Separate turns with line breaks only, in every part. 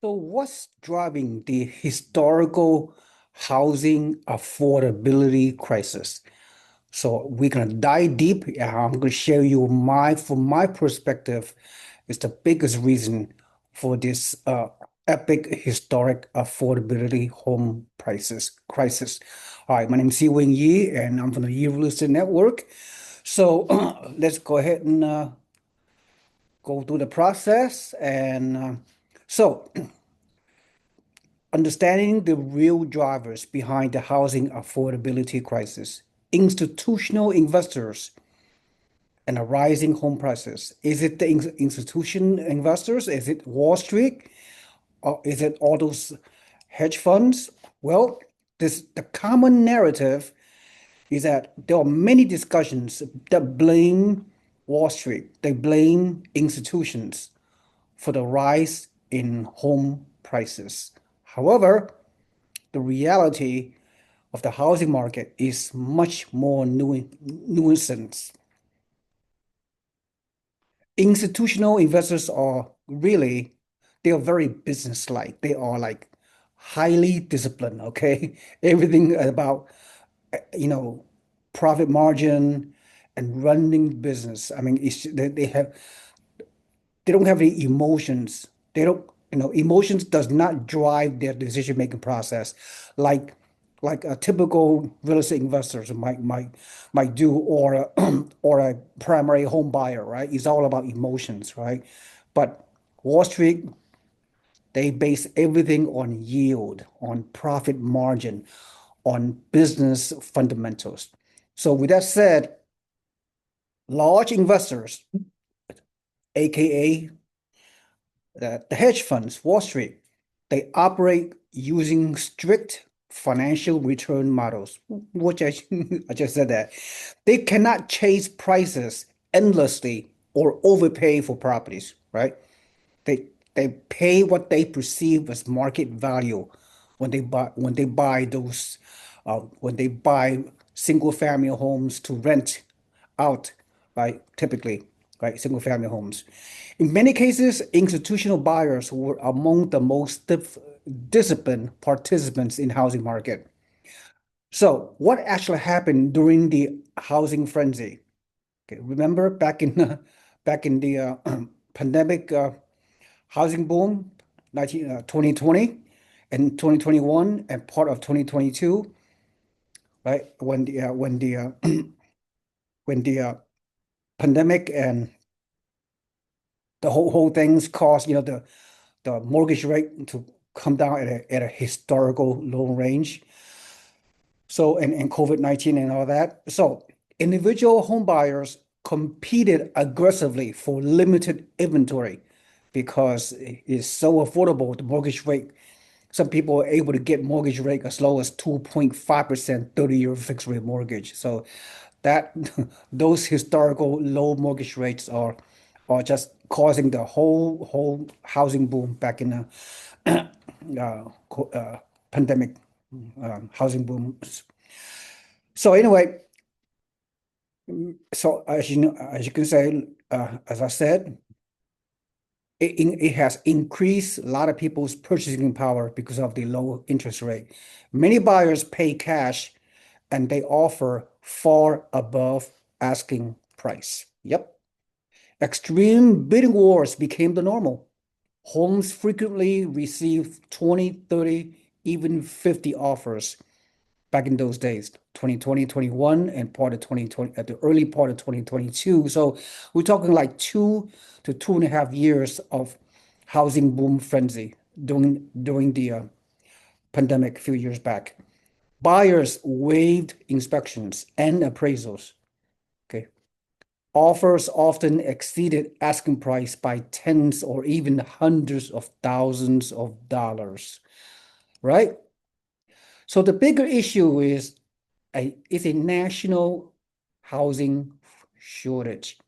So what's driving the historical housing affordability crisis? So we're gonna dive deep. I'm gonna share you from my perspective, is the biggest reason for this epic historic affordability home prices crisis. All right, my name is SeeWing Yee, and I'm from the Yee Realist Network. So let's go ahead and go through the process. And so understanding the real drivers behind the housing affordability crisis, institutional investors, and the rising home prices. Is it the institution investors? Is it Wall Street? Or is it all those hedge funds? Well, the common narrative is that there are many discussions that blame Wall Street, they blame institutions for the rise in home prices. However, the reality of the housing market is much more nuanced. Institutional investors are really, they are very business-like. They are like highly disciplined, okay? Everything about, you know, profit margin and running business. I mean, they don't have any emotions. They don't, emotions does not drive their decision-making process like a typical real estate investors might do, or or a primary home buyer, right? It's all about emotions, right? But Wall Street, they base everything on yield, on profit margin, on business fundamentals. So with that said, large investors, aka the hedge funds, Wall Street, they operate using strict financial return models, which I just said that. They cannot chase prices endlessly or overpay for properties, right? They they pay what they perceive as market value when they buy single family homes to rent out, right? Typically, right? Single family homes. In many cases, institutional buyers were among the most disciplined participants in housing market. So what actually happened during the housing frenzy? Okay, remember back in the pandemic housing boom, 2020 and 2021 and part of 2022, right? When the pandemic and the whole things caused, the mortgage rate to come down at a historical low range. So, and COVID-19 and all that. So individual home buyers competed aggressively for limited inventory because it's so affordable, the mortgage rate. Some people are able to get mortgage rate as low as 2.5%, 30-year fixed rate mortgage. So that those historical low mortgage rates are just causing the whole housing boom back in the pandemic housing boom. So anyway, so as you can say, as I said, it has increased a lot of people's purchasing power because of the low interest rate. Many buyers pay cash and they offer far above asking price. Yep. Extreme bidding wars became the normal. Homes frequently received 20, 30, even 50 offers back in those days, 2020, 21, and part of 2020, at the early part of 2022. So we're talking like 2 to 2.5 years of housing boom frenzy during the pandemic a few years back. Buyers waived inspections and appraisals. Okay. Offers often exceeded asking price by tens or even hundreds of thousands of dollars, right? So the bigger issue is a national housing shortage.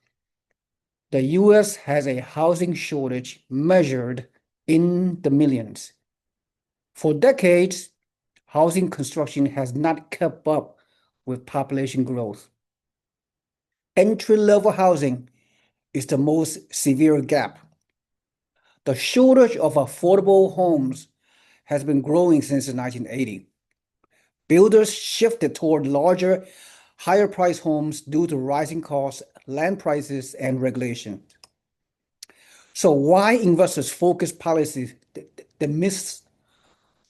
The US has a housing shortage measured in the millions. For decades, housing construction has not kept up with population growth. Entry-level housing is the most severe gap. The shortage of affordable homes has been growing since the 1980s. Builders shifted toward larger, higher price homes due to rising costs, land prices, and regulation. So why investors focus policies that miss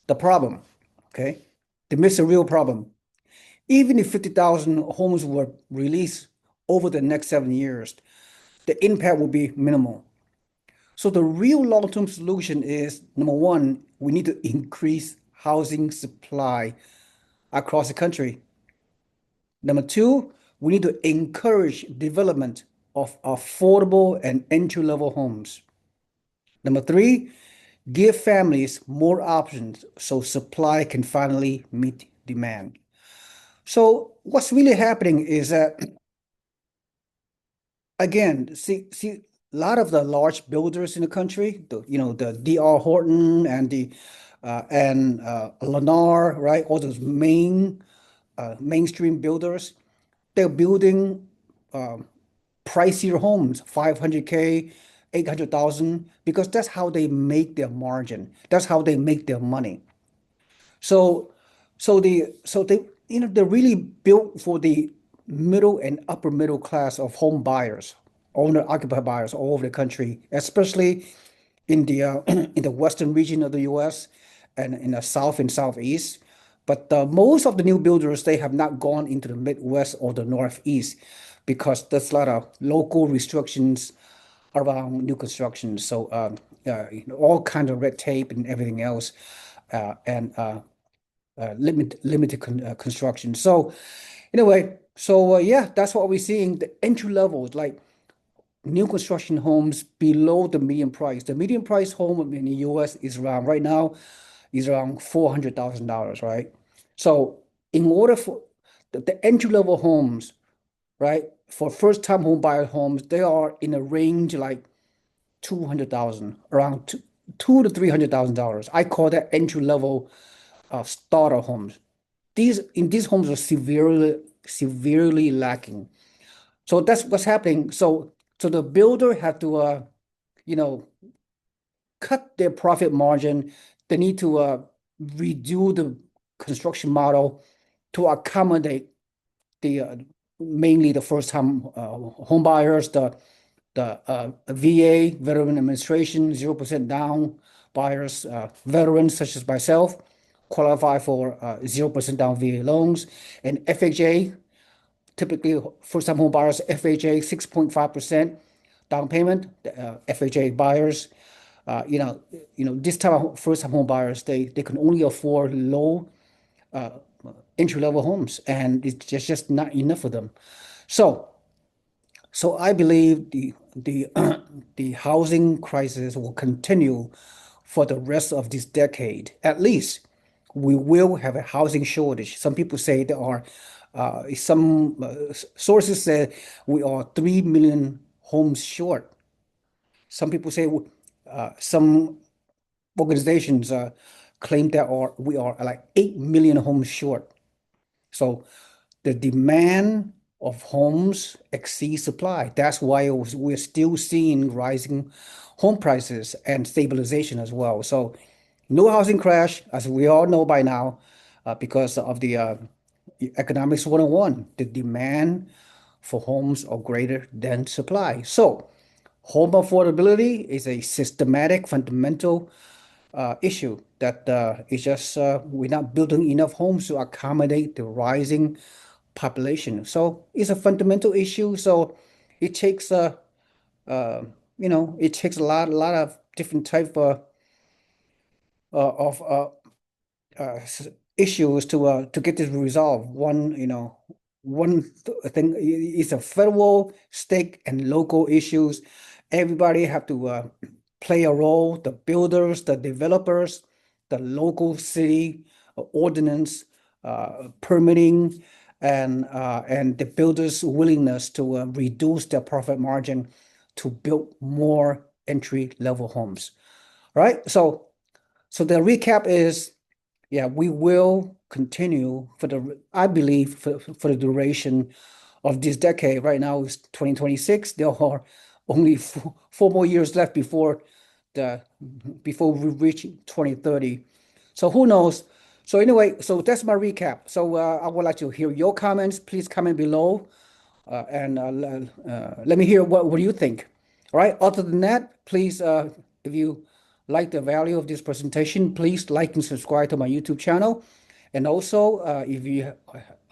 the problem? Okay, they miss a real problem. Even if 50,000 homes were released over the next 7 years, the impact will be minimal. So the real long-term solution is number one, we need to increase housing supply across the country. Number two, we need to encourage development of affordable and entry-level homes. Number three, give families more options so supply can finally meet demand. So what's really happening is that again, see, a lot of the large builders in the country, the D.R. Horton and the and Lennar, right? All those mainstream builders, they're building pricier homes, 500K, 800,000, because that's how they make their margin. That's how they make their money. So, so they're really built for the middle and upper middle class of home buyers, owner occupied buyers all over the country, especially in the in the western region of the U.S. and in the south and southeast. But most of the new builders they have not gone into the Midwest or the Northeast because there's a lot of local restrictions around new construction. So all kind of red tape and everything else, and limited construction. So anyway, so yeah, that's what we're seeing. The entry levels, like new construction homes below the median price. The median price home in the U.S. is around right now is around $400,000, right? So in order for the entry level homes, right, for first time home buyer homes, they are in a range like 200,000, around two to $300,000. I call that entry level starter homes. These homes are severely lacking. So that's what's happening. So the builder have to you know cut their profit margin. They need to redo the construction model to accommodate the mainly the first time home buyers, the VA, Veteran Administration, 0% down buyers, veterans such as myself qualify for 0% down VA loans, and FHA, typically first-time home buyers, FHA 6.5% down payment. FHA buyers, this type of first-time home buyers, they can only afford low entry-level homes, and it's just not enough for them. So so I believe the the housing crisis will continue for the rest of this decade. At least we will have a housing shortage. Some people say there are some sources say we are 3 million homes short. Some people say some organizations claim that we are like 8 million homes short. So the demand of homes exceeds supply. That's why we're still seeing rising home prices and stabilization as well. So no housing crash, as we all know by now, because of the economics 101. The demand for homes are greater than supply. So home affordability is a systematic, fundamental issue that is just we're not building enough homes to accommodate the rising population. So it's a fundamental issue. So it takes uh, it takes a lot of different type of issues to get this resolved. One thing is a federal, state, and local issues. Everybody have to play a role. The builders, the developers, the local city ordinance, permitting, and the builders' willingness to reduce their profit margin to build more entry-level homes. Right? So the recap is, yeah, we will continue I believe, for the duration of this decade. Right now is 2026. There are only four more years left before before we reach 2030. So who knows? So anyway, so that's my recap. So I would like to hear your comments. Please comment below and let me hear what you think. All right. Other than that, please, if you like the value of this presentation, please like and subscribe to my YouTube channel. And also, if you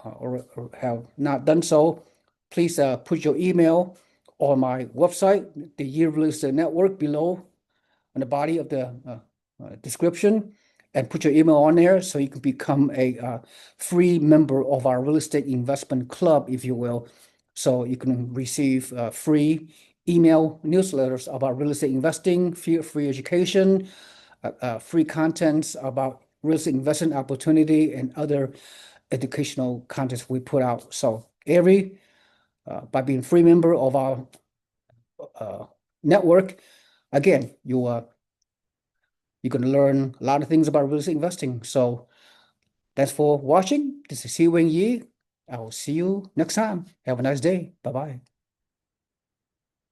or have not done so, please put your email on my website, the Yee Realist Network, below on the body of the description, and put your email on there so you can become a free member of our real estate investment club, if you will. So you can receive free email newsletters about real estate investing, free education, free contents about real estate investment opportunity, and other educational contents we put out. So by being free member of our network, again, you're going to learn a lot of things about real estate investing. So thanks for watching. This is SeeWing Yee. I will see you next time. Have a nice day. Bye-bye.